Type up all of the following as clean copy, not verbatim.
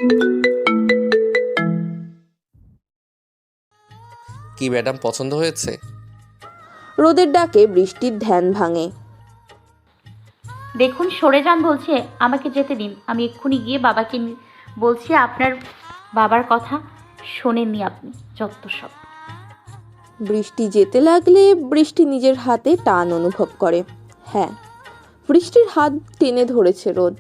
কি ম্যাডাম, পছন্দ হয়েছে? রোদের ডাকে বৃষ্টির ধ্যান ভাঙে। দেখুন সরে যান বলছে, আমাকে যেতে দিন। আমি এক্ষুনি গিয়ে বাবাকে বলছি। আপনার বাবার কথা শোনেননি আপনি, যত সব। বৃষ্টি যেতে লাগলে বৃষ্টি নিজের হাতে টান অনুভব করে। হ্যাঁ, বৃষ্টির হাত টেনে ধরেছে রোদ।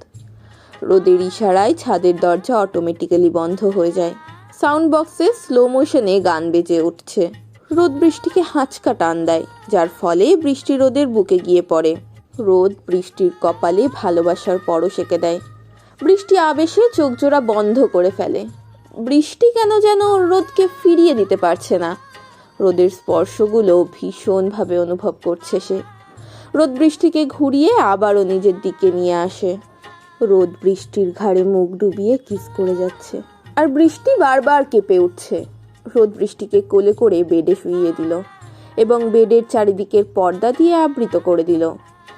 রোদের ইশারায় ছাদের দরজা অটোমেটিক্যালি বন্ধ হয়ে যায়। সাউন্ড বক্সে স্লো মোশনে গান বেজে উঠছে। রোদ বৃষ্টিকে হাঁচকা টান দেয়, যার ফলে বৃষ্টি রোদের বুকে গিয়ে পড়ে। রোদ বৃষ্টির কপালে ভালোবাসার পরশ এঁকে দেয়। বৃষ্টি আবেশে চোখ জোড়া বন্ধ করে ফেলে। বৃষ্টি কেন যেন রোদকে ফিরিয়ে দিতে পারছে না। রোদের স্পর্শগুলো ভীষণভাবে অনুভব করছে সে। রোদ বৃষ্টিকে ঘুরিয়ে আবারও নিজের দিকে নিয়ে আসে। রোদ বৃষ্টির ঘাড়ে মুখ ডুবিয়ে কিস করে যাচ্ছে, আর বৃষ্টি বারবার কেঁপে উঠছে। রোদ বৃষ্টিকে কোলে করে বেডে শুইয়ে দিল এবং বেডের চারিদিকের পর্দা দিয়ে আবৃত করে দিল।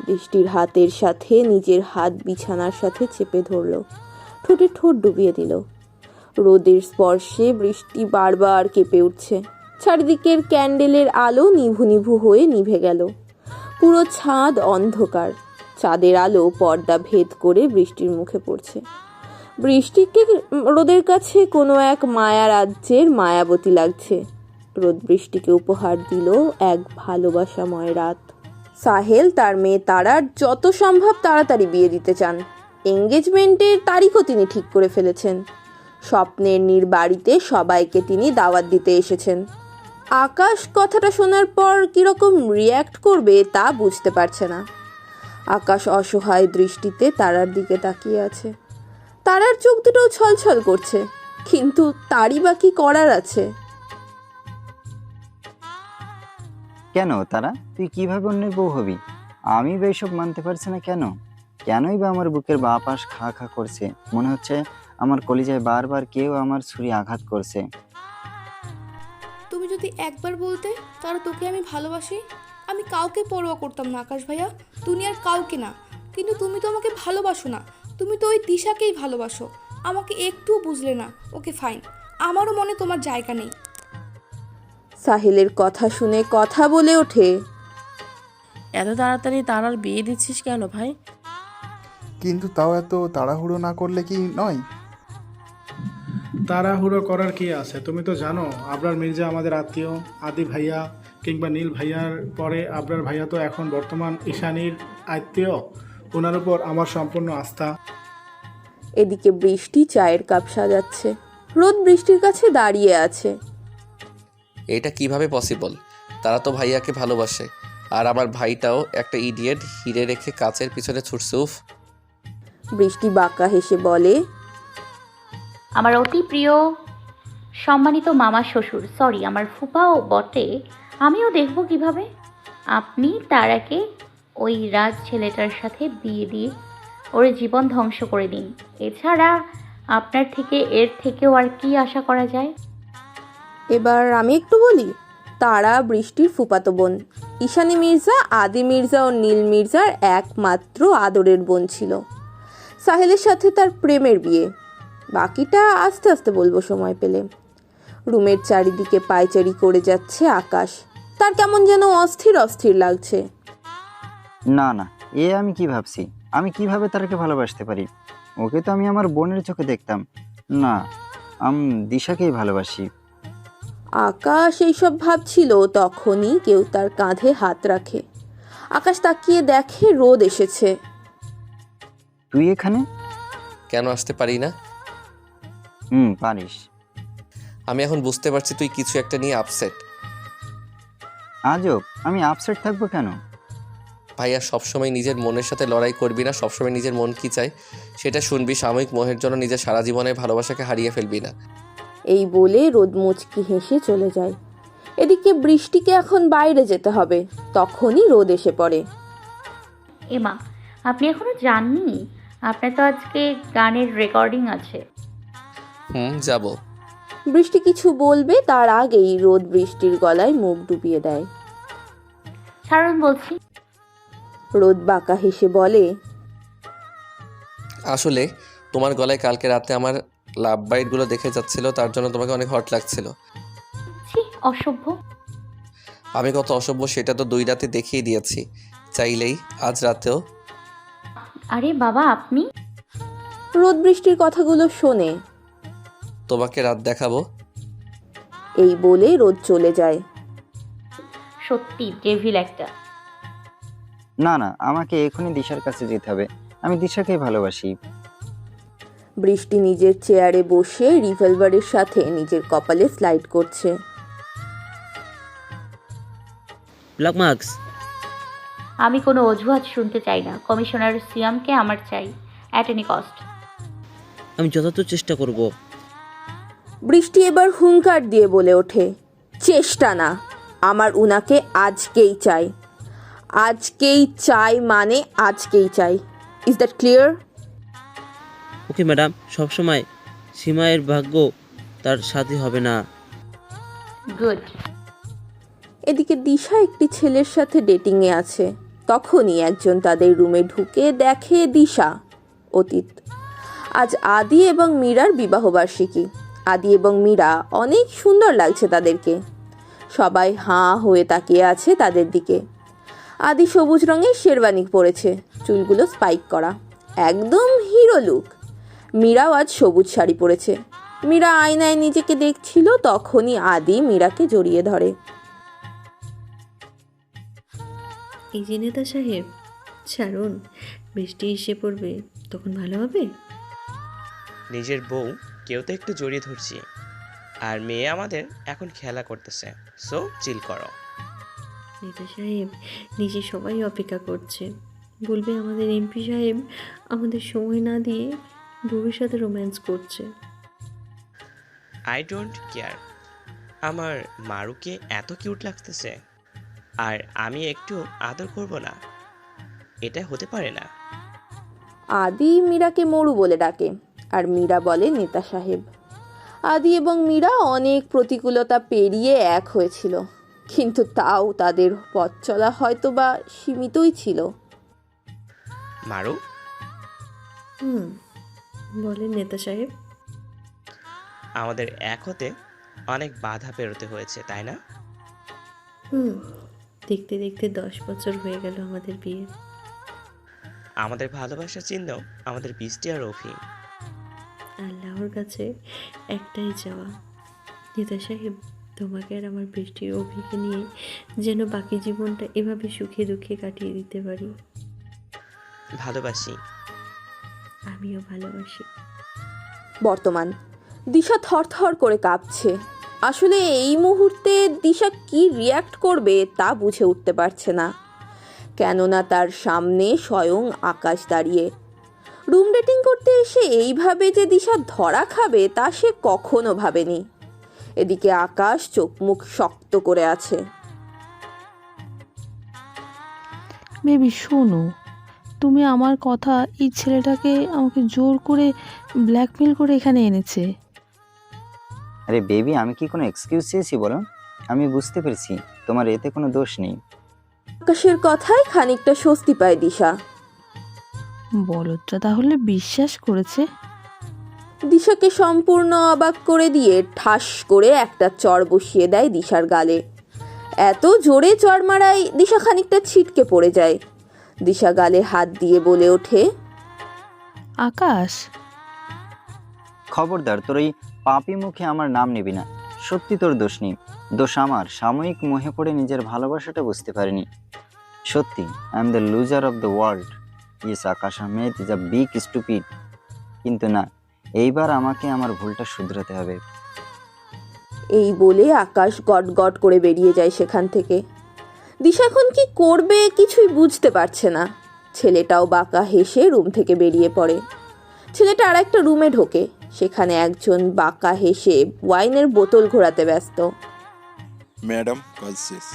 বৃষ্টির হাতের সাথে নিজের হাত বিছানার সাথে চেপে ধরল, ঠোঁটে ঠোঁট ডুবিয়ে দিল। রোদের স্পর্শে বৃষ্টি বারবার কেঁপে উঠছে। চারিদিকের ক্যান্ডেলের আলো নিভু নিভু হয়ে নিভে গেল। পুরো ছাদ অন্ধকার। চাঁদের আলো পর্দা ভেদ করে বৃষ্টির মুখে পড়ছে। বৃষ্টিকে রোদের কাছে কোনো এক মায়া রাজ্যের মায়াবতী লাগছে। রোদ বৃষ্টিকে উপহার দিল এক ভালোবাসাময় রাত। সাহেল তার মেয়ে তারার যত সম্ভব তাড়াতাড়ি বিয়ে দিতে চান। এঙ্গেজমেন্টের তারিখও তিনি ঠিক করে ফেলেছেন। স্বপ্নের নীর বাড়িতে সবাইকে তিনি দাওয়াত দিতে এসেছেন। আকাশ কথাটা শোনার পর কিরকম রিয়্যাক্ট করবে তা বুঝতে পারছে না। আকাশ অসহায় দৃষ্টিতে তারার দিকে তাকিয়ে আছে। তারার চোখ দুটো ছলছল করছে, কিন্তু তারই বা কি করার আছে? কেন তারা, তুই কিভাবে অন্যের বউ হবি? আমি বা এসব মানতে পারছি না। কেনই বা আমার বুকের বাঁ পাশ খা খা করছে? মনে হচ্ছে আমার কলিজায় বারবার কেউ আমার ছুরি আঘাত করছে। তুমি যদি একবার বলতে তারা তোকে আমি ভালোবাসি, আমি কাউকে পরোয়া করতাম না আকাশ ভাইয়া, দুনিয়ার কাউকে না। কিন্তু তুমি তো আমাকে ভালোবাসো না, তুমি তো ওই দিশাকেই ভালোবাসো। আমাকে একটুও বুঝলে না। ওকে ফাইন, আমারও মনে তোমার জায়গা নেই। সাহেলের কথা শুনে কথা বলে ওঠে, এত তাড়াতাড়ি তারার বিয়ে দিচ্ছিস কেন ভাই? কিন্তু তাও এত তাড়াহুড়ো না করলে কি নয়? তাড়াহুড়ো করার কি আছে? তুমি তো জানো আবরার মির্জা আমাদের আত্মীয়। আদি ভাইয়া কিংবা নীল ভাইয়ার পরে আবরার ভাইয়া তো এখন বর্তমান ঈশানীর আত্মীয়। ওনার উপর আমার সম্পূর্ণ আস্থা। এদিকে বৃষ্টি চায়ের কাপ সাজাচ্ছে। রোদ বৃষ্টির কাছে দাঁড়িয়ে আছে। এটা কিভাবে পসিবল? তারা তো ভাইয়াকে ভালোবাসে, আর আমার ভাইটাও একটা ইডিয়েট হিরে রেখে কাচের পিছনে ছুটছে। উফ। বৃষ্টি বাঁকা হেসে বলে, আমার অতি প্রিয় সম্মানিত মামা শ্বশুর, সরি আমার ফুপাও বটে, আমিও দেখব কিভাবে আপনি তারাকে ওই রাজ ছেলেটার সাথে বিয়ে দিয়ে ওর জীবন ধ্বংস করে দিন। এছাড়া আপনার থেকে এর থেকেও আর কি আশা করা যায়? এবার আমি একটু বলি। তারা বৃষ্টির ফুপাতো বোন। ঈশানী মির্জা আদি মির্জা ও নীল মির্জার একমাত্র আদরের বোন ছিল। সাহেলের সাথে তার প্রেমের বিয়ে। বাকিটা আস্তে আস্তে বলবো সময় পেলে। রুমের চারিদিকে পায়চারি করে যাচ্ছে আকাশ। তার কেমন যেন অস্থির অস্থির লাগছে। না না, এ আমি কি ভাবছি? আমি কিভাবে তারাকে ভালোবাসতে পারি? ওকে তো আমি আমার বোনের চোখে দেখতাম। না, আমি দিশাকেই ভালোবাসি। আকাশ এইসব ভাবছিল, তখনই কেউ তার কাঁধে হাত রাখে। আকাশ তাকিয়ে দেখে রোদ এসেছে। তুই এখানে? কেন আসতে পারি না? পারিস। আমি এখন বুঝতে পারছি তুই কিছু একটা নিয়ে আপসেট। আজব, আমি আপসেট থাকবো কেন? ভাইয়া, সবসময় নিজের মনের সাথে লড়াই করবি না। সবসময় নিজের মন কি চায় সেটা শুনবি। সাময়িক মোহের জন্য নিজের সারা জীবনের ভালোবাসাকে হারিয়ে ফেলবি না। এই বলে রোদ মুচকি হেসে চলে যায়। এদিকে বৃষ্টিকে এখন বাইরে যেতে হবে। তখনই রোদ এসে পড়ে। এমা, আপনি এখনো যাননি? আপনার তো আজকে গানের রেকর্ডিং আছে। যাব। বৃষ্টি কিছু বলবে তার আগেই রোদ বৃষ্টির গলায় মুখ ডুবিয়ে দেয়। ছাড়ুন বলছি। রোদ বাঁকা হেসে বলে, আসলে তোমার গলায় কালকে রাতে আমার লাভ বাইটগুলো দেখে যাচ্ছিল, তার জন্য তোমাকে অনেক হট লাগছিল। ছি, অসভ্য। আমি কত অসভ্য সেটা তো 2 রাতে দেখিয়ে দিয়েছি, চাইলেই আজ রাতেও। আরে বাবা, আপনি? রোদ বৃষ্টির কথাগুলো শোনে। তোমাকে রাত দেখাবো। এই বলে রোদ চলে যায়। সত্যি ডেভিল একটা। না না, আমাকে এখনই দিশার কাছে যেতে হবে। আমি দিশাকেই ভালোবাসি। বৃষ্টি নিজের চেয়ারে বসে রিভলভারের সাথে নিজের কপালে স্লাইড করছে। Black marks. আমি কোনো অজুহাত শুনতে চাই না। কমিশনার সিয়ামকে আমার চাই, অ্যাট এনি কস্ট। আমি যথার্থ চেষ্টা করব। বৃষ্টি এবার হুঙ্কার দিয়ে বলে ওঠে, চেষ্টা না, আমার উনাকে আজকেই চাই। আজকেই চাই মানে আজকেই চাই। Is that clear? Okay madam, সবসময় সীমায়ের ভাগ্য তার সাথী হবে না। গুড। এদিকে দিশা একটি ছেলের সাথে ডেটিংয়ে আছে। তখনই একজন তাদের রুমে ঢুকে দেখে দিশা। অতীত। আজ আদি এবং মীরার বিবাহবার্ষিকী। আদি এবং মীরা অনেক সুন্দর লাগছে তাদেরকে। সবাই হাঁ হয়ে তাকিয়ে আছে তাদের দিকে। আদি সবুজ রঙের শেরওয়ানি পরেছে, চুলগুলো স্পাইক করা, একদম হিরো লুক। মীরাও আজ সবুজ শাড়ি পরেছে। মীরা আয়নায় নিজেকে দেখছিল, তখনই আদি মীরাকে জড়িয়ে ধরে। এই যে নেতা সাহেব, ছাড়ুন, বৃষ্টি এসে পড়বে, তখন ভালো হবে। নিজের বউ কেউ তো একটু জড়িয়ে ধরছি, আর মেয়ে আমাদের এখন খেলা করতেছে, সো চিল করো। নেতা সাহেব, নিচে সবাই অপেক্ষা করছে, বলবে আমাদের এমপি সাহেব আমাদের সময় না দিয়ে বউয়ের সাথে রোম্যান্স করছে। I don't care. আমার মারুকে এত কিউট লাগতেছে, আর আমি একটু আদর করব না? এটা হতে পারে না। আদি মীরাকে মরু বলে ডাকে, আর মীরা বলে নেতা সাহেব। আদি এবং মীরা অনেক প্রতিকূলতা পেরিয়ে এক হয়েছিল, কিন্তু তাও তাদের পথ চলা হয়তো বা সীমিতই ছিল। মারু, বলেন নেতা সাহেব। আমাদের এক হতে অনেক বাধা পেরোতে হয়েছে, তাই না? দেখতে দেখতে 10 বছর হয়ে গেল আমাদের বিয়ে। আমাদের ভালোবাসার চিহ্ন আমাদের বৃষ্টি আর অভি। আল্লাহর কাছে একটাই চাওয়া, নেতা সাহেব, তোমাকে আর আমার বৃষ্টির অভিকে নিয়ে যেন বাকি জীবনটা এভাবে সুখে দুঃখে কাটিয়ে দিতে পারি। ভালোবাসি। আমিও ভালোবাসি। বর্তমান। দিশা থরথর করে কাঁপছে। আসলে এই মুহূর্তে দিশা কি রিয়্যাক্ট করবে তা বুঝে উঠতে পারছে না, কেননা তার সামনে স্বয়ং আকাশ দাঁড়িয়ে। রুম ডেটিং করতে এসে এইভাবে যে দিশা ধরা খাবে তা সে কখনো ভাবেনি। এদিকে আকাশ চোখ মুখ শক্ত করে আছে। বেবি শোনো, তুমি আমার কথা, এই ছেলেটাকে আমাকে জোর করে ব্ল্যাকমেল করে এখানে এনেছে। আরে বেবি, আমি কি কোনো এক্সকিউজ চেয়েছি বলো? আমি বুঝতে পেরেছি তোমার এতে কোনো দোষ নেই। আকাশের কথায় খানিকটা স্বস্তি পায় দিশা। বলদটা তাহলে বিশ্বাস করেছে। দিশাকে সম্পূর্ণ অবাক করে দিয়ে ঠাস করে একটা চড় বসিয়ে দেয় দিশার গালে। এত জোরে চড় মারায় দিশা খানিকটা ছিটকে পড়ে যায়। দিশা গালে হাত দিয়ে বলে ওঠে, আকাশ, খবরদার, তোর এই পাপি মুখে আমার নাম নিবি না। সত্যি তোর দোষ নেই, দোষ আমার। সাময়িক মোহে পড়ে নিজের ভালোবাসাটা বুঝতে পারিনি। সত্যি, I am the loser of the world. Yes, Akash Ahmed is a big stupid. কিন্তু না, এইবার আমাকে আমার ভুলটা শুধরাতে হবে। এই বলে আকাশ গট গট করে বেরিয়ে যায় সেখান থেকে। দিশা এখন কি করবে কিছুই বুঝতে পারছে না। ছেলেটাও বাঁকা হেসে রুম থেকে বেরিয়ে পড়ে। ছেলেটা আর একটা রুমে ঢোকে, সেখানে একজন বাঁকা হেসে ওয়াইনের বোতল ঘোরাতে ব্যস্ত। ম্যাডাম, কাজ শেষ।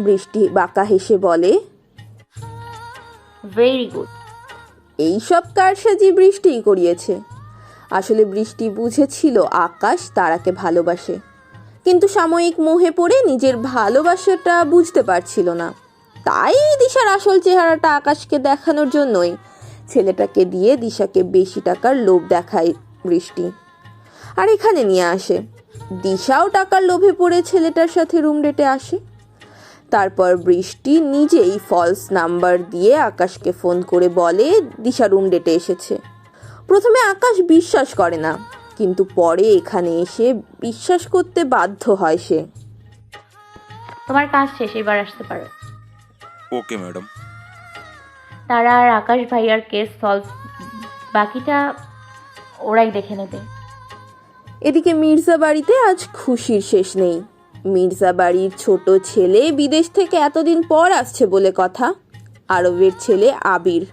বৃষ্টি বাঁকা হেসে বলে, ভেরি গুড। এইসব কারসাজি বৃষ্টিই করিয়েছে। আসলে বৃষ্টি বুঝেছিল আকাশ তারাকে ভালোবাসে, কিন্তু সাময়িক মোহে পড়ে নিজের ভালোবাসাটা বুঝতে পারছিল না। তাই দিশার আসল চেহারাটা আকাশকে দেখানোর জন্যই ছেলেটাকে দিয়ে দিশাকে বেশি টাকার লোভ দেখায় বৃষ্টি আর এখানে নিয়ে আসে। দিশাও টাকার লোভে পড়ে ছেলেটার সাথে রুম ডেটে আসে। তারপর বৃষ্টি নিজেই ফলস নাম্বার দিয়ে আকাশকে ফোন করে বলে দিশা রুম ডেটে এসেছে। প্রথমে আকাশ বিশ্বাস করে না, কিন্তু পরে এখানে এসে বিশ্বাস করতে বাধ্য হয় সে। তোমার কাজ শেষ, এবার আসতে পারো। Okay madam. তারা আর আকাশ ভাইয়ার কেস সলভ, বাকিটা ওরাই দেখে নেবে। এদিকে মির্জা বাড়িতে আজ খুশির শেষ নেই। মির্জা বাড়ির ছোট ছেলে বিদেশ থেকে এতদিন পর আসছে বলে কথা, আরবের ছেলে আবির।